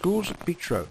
Schools at Beach Road.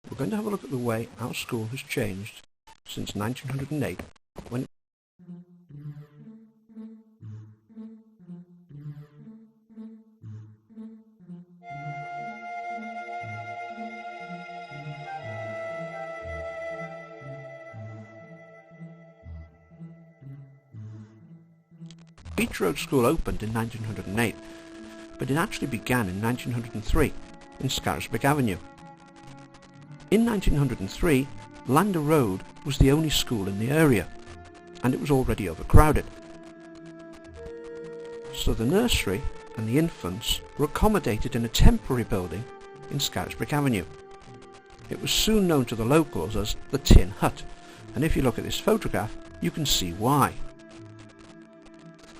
We're going to have a look at the way our school has changed since 1908 when Beach Road School opened in 1908, but it actually began in 1903 in Scarisbrick Avenue. In 1903, Lander Road was the only school in the area, and it was already overcrowded. So the nursery and the infants were accommodated in a temporary building in Scarisbrick Avenue. It was soon known to the locals as the Tin Hut, and if you look at this photograph, you can see why.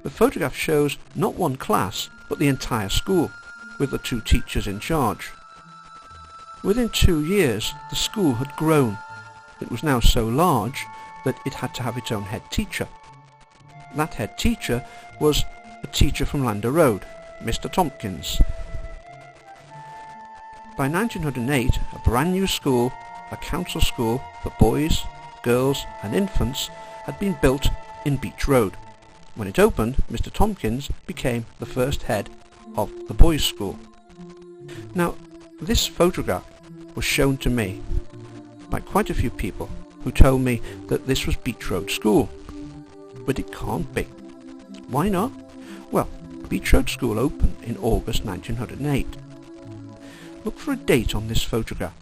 The photograph shows not one class, but the entire school, with the 2 teachers in charge. Within 2 years, the school had grown. It was now so large that it had to have its own head teacher. That head teacher was a teacher from Lander Road, Mr. Tompkins. By 1908, a brand new school, a council school for boys, girls and infants, had been built in Beach Road. When it opened, Mr. Tompkins became the first head of the boys' school. Now, this photograph was shown to me by quite a few people who told me that this was Beach Road School. But it can't be. Why not? Well, Beach Road School opened in August 1908. Look for a date on this photograph,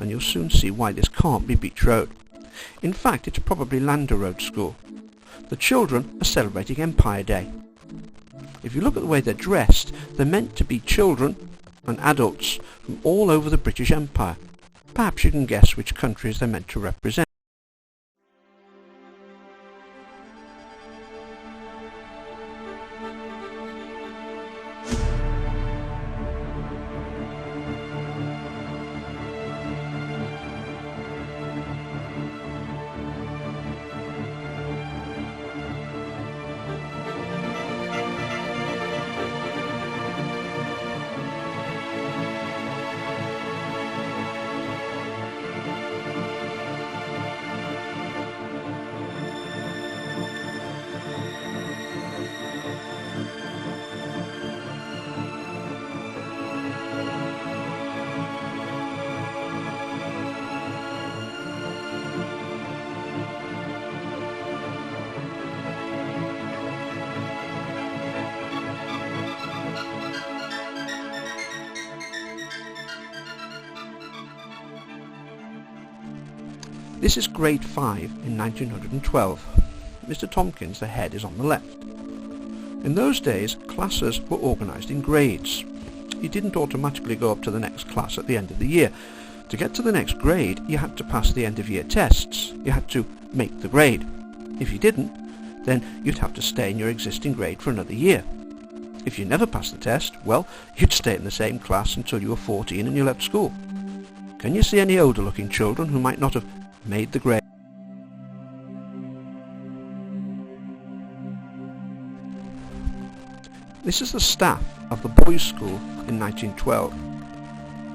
and you'll soon see why this can't be Beach Road. In fact, it's probably Lander Road School. The children are celebrating Empire Day. If you look at the way they're dressed, they're meant to be children and adults from all over the British Empire. Perhaps you can guess which countries they're meant to represent. This is grade 5 in 1912. Mr. Tompkins, the head, is on the left. In those days, classes were organised in grades. You didn't automatically go up to the next class at the end of the year. To get to the next grade, you had to pass the end of year tests. You had to make the grade. If you didn't, then you'd have to stay in your existing grade for another year. If you never passed the test, well, you'd stay in the same class until you were 14 and you left school. Can you see any older looking children who might not have made the grade? This is the staff of the boys' school in 1912.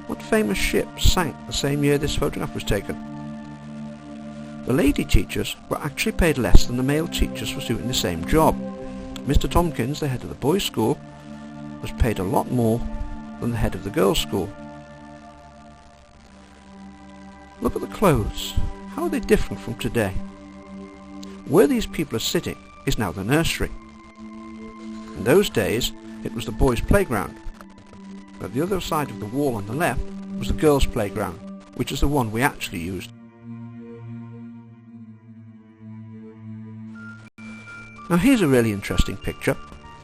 What famous ship sank the same year this photograph was taken? The lady teachers were actually paid less than the male teachers for doing the same job. Mr. Tompkins, the head of the boys' school, was paid a lot more than the head of the girls' school. Look at the clothes. How are they different from today? Where these people are sitting is now the nursery. In those days, it was the boys' playground. At the other side of the wall on the left was the girls' playground, which is the one we actually used. Now here's a really interesting picture.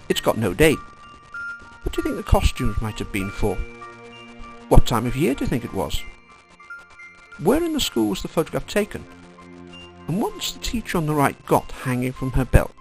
It's got no date. What do you think the costumes might have been for? What time of year do you think it was? Where in the school was the photograph taken? And what's the teacher on the right got hanging from her belt?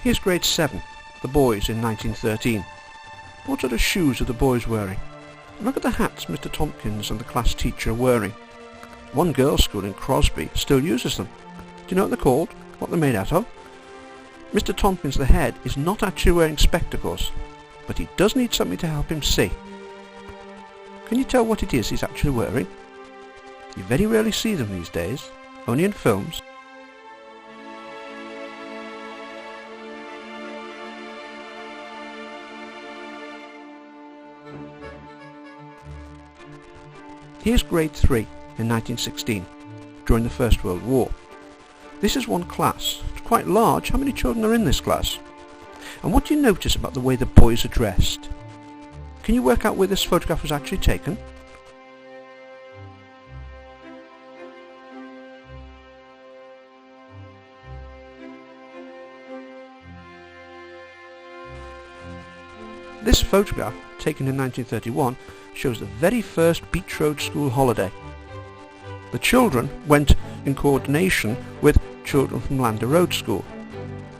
Here's grade 7, the boys in 1913. What sort of shoes are the boys wearing? Look at the hats Mr. Tompkins and the class teacher are wearing. One girls' school in Crosby still uses them. Do you know what they're called? What they're made out of? Mr. Tompkins, the head, is not actually wearing spectacles, but he does need something to help him see. Can you tell what it is he's actually wearing? You very rarely see them these days, only in films. Here's grade 3 in 1916, during the First World War. This is one class. It's quite large. How many children are in this class? And what do you notice about the way the boys are dressed? Can you work out where this photograph was actually taken? This photograph, taken in 1931, shows the very first Beach Road school holiday. The children went in coordination with children from Lander Road School.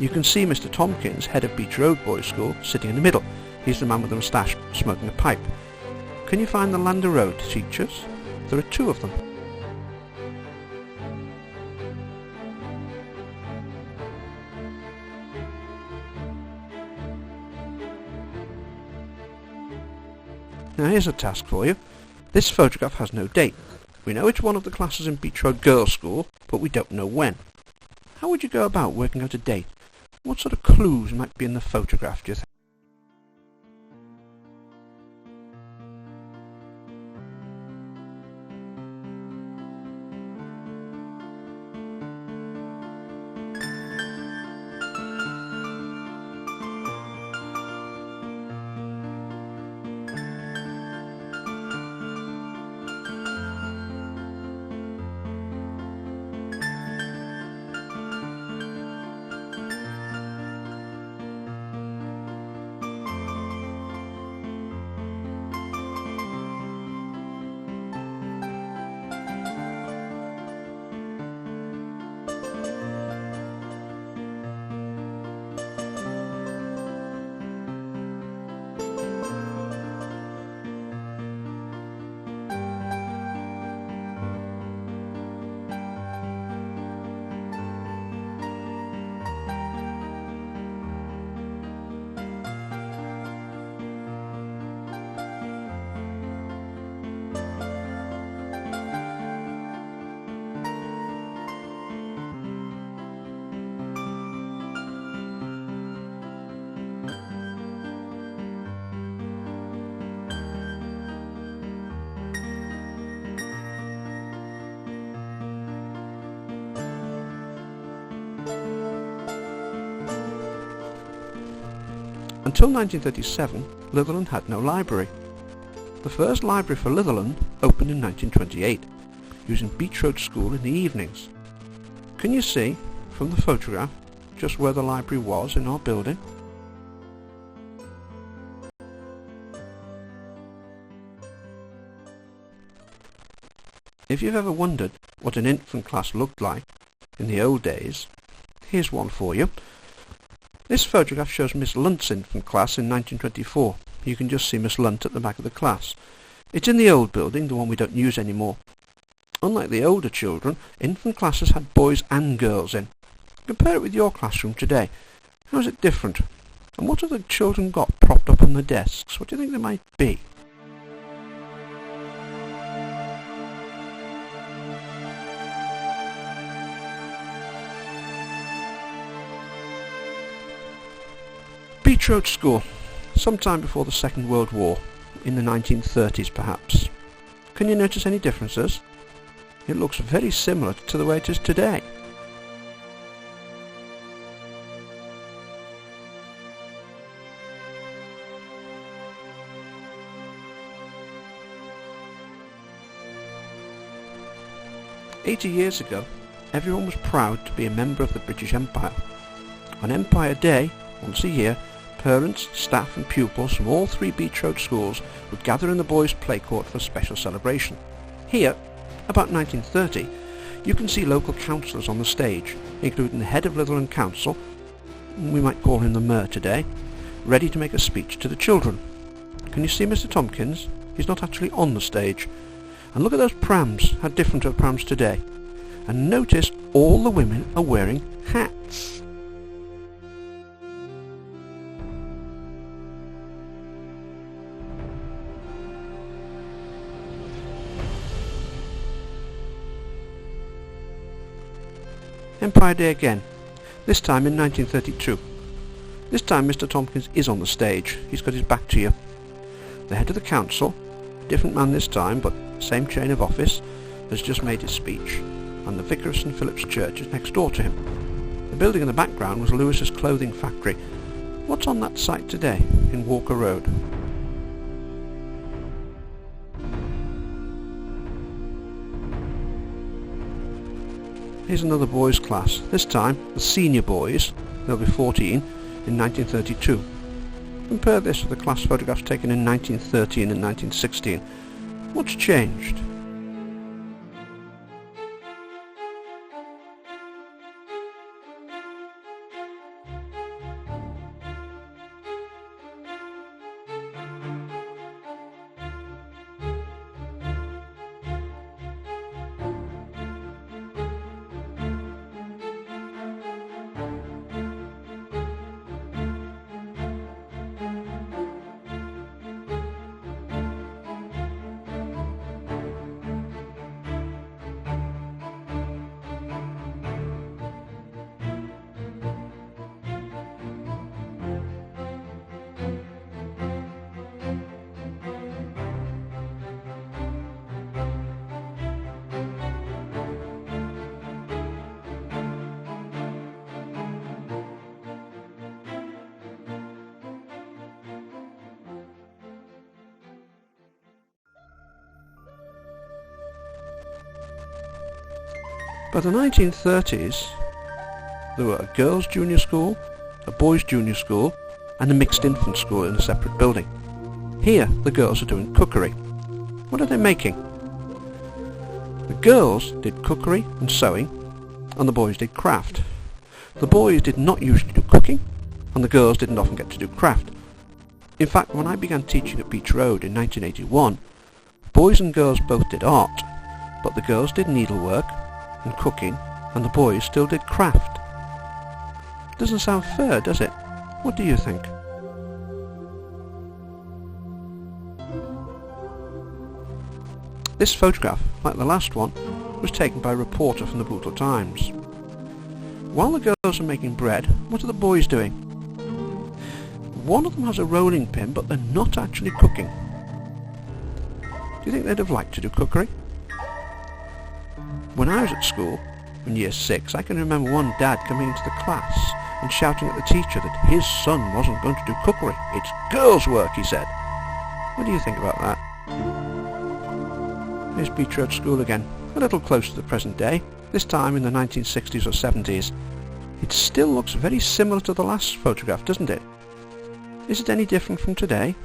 You can see Mr. Tompkins, head of Beach Road Boys School, sitting in the middle. He's the man with the moustache smoking a pipe. Can you find the Lander Road teachers? There are 2 of them. Now here's a task for you. This photograph has no date. We know it's one of the classes in Beach Road Girls' School, but we don't know when. How would you go about working out a date? What sort of clues might be in the photograph, do you think? Until 1937, Litherland had no library. The first library for Litherland opened in 1928, using Beach Road School in the evenings. Can you see, from the photograph, just where the library was in our building? If you've ever wondered what an infant class looked like in the old days, here's one for you. This photograph shows Miss Lunt's infant class in 1924. You can just see Miss Lunt at the back of the class. It's in the old building, the one we don't use anymore. Unlike the older children, infant classes had boys and girls in. Compare it with your classroom today. How is it different? And what have the children got propped up on the desks? What do you think they might be? Beach Road School, sometime before the Second World War, in the 1930s perhaps. Can you notice any differences? It looks very similar to the way it is today. "80 years ago, everyone was proud to be a member of the British Empire. On Empire Day, once a year, parents, staff and pupils from all 3 Beach Road schools would gather in the boys' play court for a special celebration. Here, about 1930, you can see local councillors on the stage, including the head of Litherland Council, we might call him the mayor today, ready to make a speech to the children. Can you see Mr. Tompkins? He's not actually on the stage. And look at those prams, how different are the prams today. And notice all the women are wearing hats. Empire Day again, this time in 1932. This time Mr. Tompkins is on the stage. He's got his back to you. The head of the council, a different man this time, but same chain of office, has just made his speech, and the vicar of St. Philip's Church is next door to him. The building in the background was Lewis's clothing factory. What's on that site today in Walker Road? Here's another boys' class, this time the senior boys. They'll be 14 in 1932. Compare this with the class photographs taken in 1913 and 1916. What's changed? By the 1930s, there were a girls' junior school, a boys' junior school, and a mixed infant school in a separate building. Here, the girls are doing cookery. What are they making? The girls did cookery and sewing, and the boys did craft. The boys did not usually do cooking, and the girls didn't often get to do craft. In fact, when I began teaching at Beach Road in 1981, boys and girls both did art, but the girls did needlework and cooking, and the boys still did craft. Doesn't sound fair, does it? What do you think? This photograph, like the last one, was taken by a reporter from the Bootle Times. While the girls are making bread, what are the boys doing? One of them has a rolling pin, but they're not actually cooking. Do you think they'd have liked to do cookery? When I was at school, in year 6, I can remember one dad coming into the class and shouting at the teacher that his son wasn't going to do cookery. It's girls' work, he said. What do you think about that? Here's Beach Road School again, a little closer to the present day, this time in the 1960s or 70s. It still looks very similar to the last photograph, doesn't it? Is it any different from today?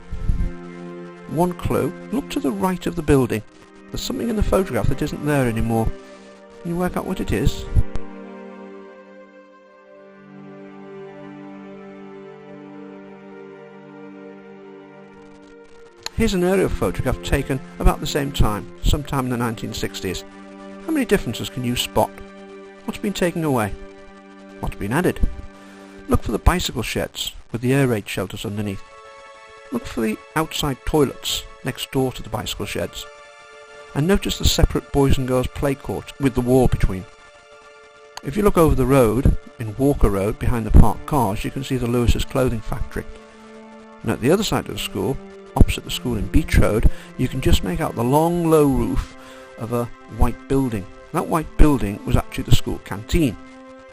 One clue, look to the right of the building. There's something in the photograph that isn't there anymore. Can you work out what it is? Here's an aerial photograph taken about the same time, sometime in the 1960s. How many differences can you spot? What's been taken away? What's been added? Look for the bicycle sheds with the air raid shelters underneath. Look for the outside toilets next door to the bicycle sheds. And notice the separate boys and girls play court with the wall between. If you look over the road, in Walker Road, behind the parked cars, you can see the Lewis's clothing factory. And at the other side of the school, opposite the school in Beach Road, you can just make out the long low roof of a white building. That white building was actually the school canteen.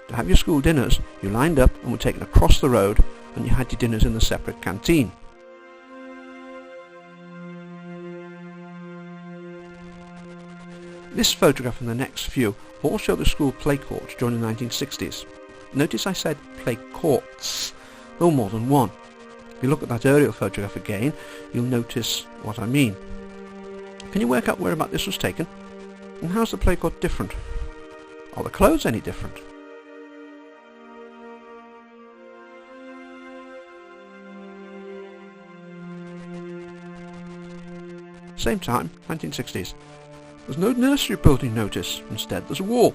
To have your school dinners, you lined up and were taken across the road, and you had your dinners in the separate canteen. This photograph and the next few all show the school play courts during the 1960s. Notice I said play courts, though more than one. If you look at that aerial photograph again, you'll notice what I mean. Can you work out where about this was taken? And how's the play court different? Are the clothes any different? Same time, 1960s. There's no nursery building notice. Instead, there's a wall.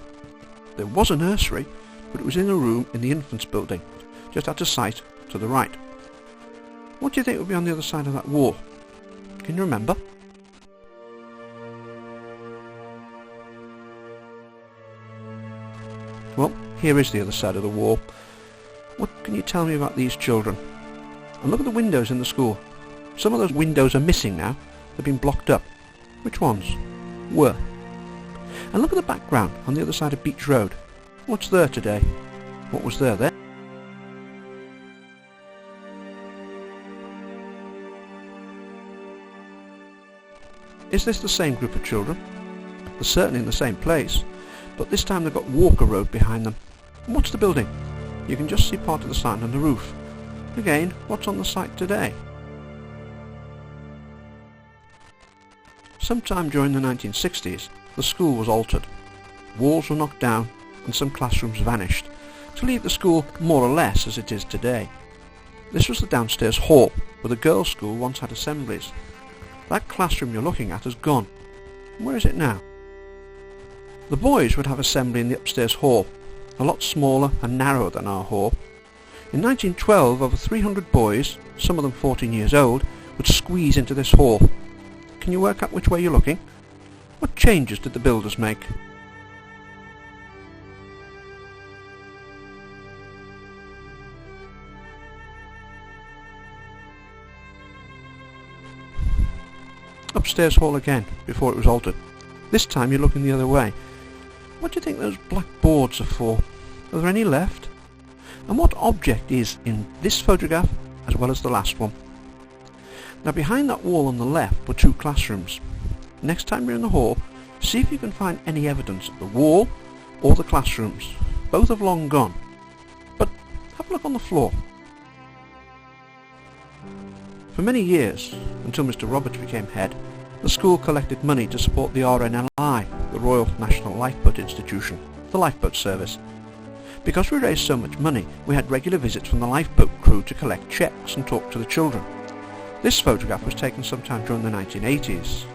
There was a nursery, but it was in a room in the infants building, just out of sight to the right. What do you think would be on the other side of that wall? Can you remember? Well, here is the other side of the wall. What can you tell me about these children? And look at the windows in the school. Some of those windows are missing now. They've been blocked up. Which ones? Were. And look at the background on the other side of Beach Road. What's there today? What was there then? Is this the same group of children? They're certainly in the same place, but this time they've got Walker Road behind them. And what's the building? You can just see part of the sign on the roof. Again, what's on the site today? Sometime during the 1960s, the school was altered. Walls were knocked down and some classrooms vanished, to leave the school more or less as it is today. This was the downstairs hall, where the girls' school once had assemblies. That classroom you're looking at has gone. Where is it now? The boys would have assembly in the upstairs hall, a lot smaller and narrower than our hall. In 1912, over 300 boys, some of them 14 years old, would squeeze into this hall. Can you work out which way you're looking? What changes did the builders make? Upstairs hall again, before it was altered. This time you're looking the other way. What do you think those black boards are for? Are there any left? And what object is in this photograph as well as the last one? Now behind that wall on the left were two classrooms. Next time you're in the hall, see if you can find any evidence of the wall or the classrooms. Both have long gone. But have a look on the floor. For many years, until Mr. Roberts became head, the school collected money to support the RNLI, the Royal National Lifeboat Institution, the lifeboat service. Because we raised so much money, we had regular visits from the lifeboat crew to collect cheques and talk to the children. This photograph was taken sometime during the 1980s.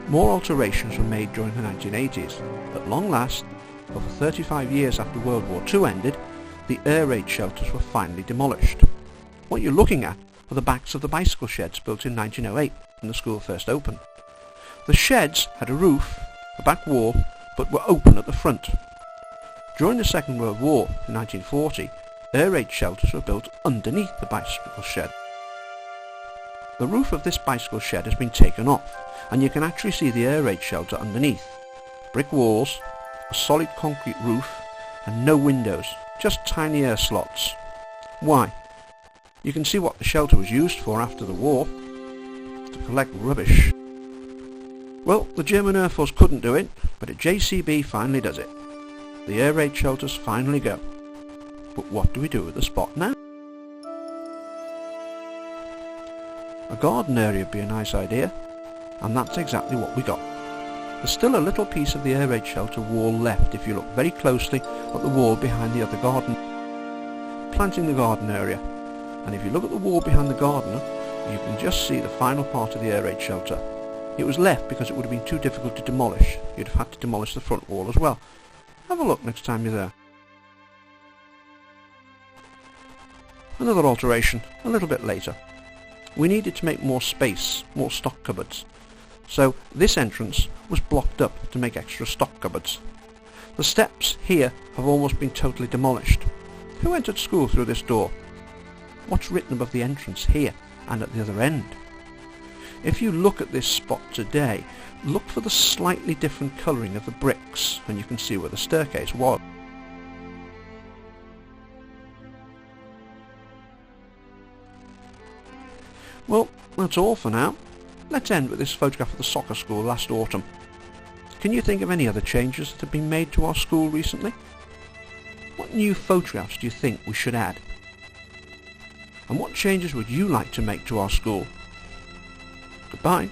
More alterations were made during the 1980s. At long last, over 35 years after World War II ended, the air raid shelters were finally demolished. What you're looking at are the backs of the bicycle sheds built in 1908 when the school first opened. The sheds had a roof, a back wall, but were open at the front. During the Second World War in 1940, air raid shelters were built underneath the bicycle shed. The roof of this bicycle shed has been taken off, and you can actually see the air raid shelter underneath. Brick walls, a solid concrete roof, and no windows, just tiny air slots. Why? You can see what the shelter was used for after the war. To collect rubbish. Well, the German Air Force couldn't do it, but a JCB finally does it. The air raid shelters finally go. But what do we do with the spot now? A garden area would be a nice idea, and that's exactly what we got. There's still a little piece of the air raid shelter wall left if you look very closely at the wall behind the other garden. Planting the garden area, and if you look at the wall behind the gardener, you can just see the final part of the air raid shelter. It was left because it would have been too difficult to demolish. You'd have had to demolish the front wall as well. Have a look next time you're there. Another alteration, a little bit later. We needed to make more space, more stock cupboards. So this entrance was blocked up to make extra stock cupboards. The steps here have almost been totally demolished. Who entered school through this door? What's written above the entrance here and at the other end? If you look at this spot today, look for the slightly different colouring of the bricks and you can see where the staircase was. Well, that's all for now. Let's end with this photograph of the soccer school last autumn. Can you think of any other changes that have been made to our school recently? What new photographs do you think we should add? And what changes would you like to make to our school? Goodbye.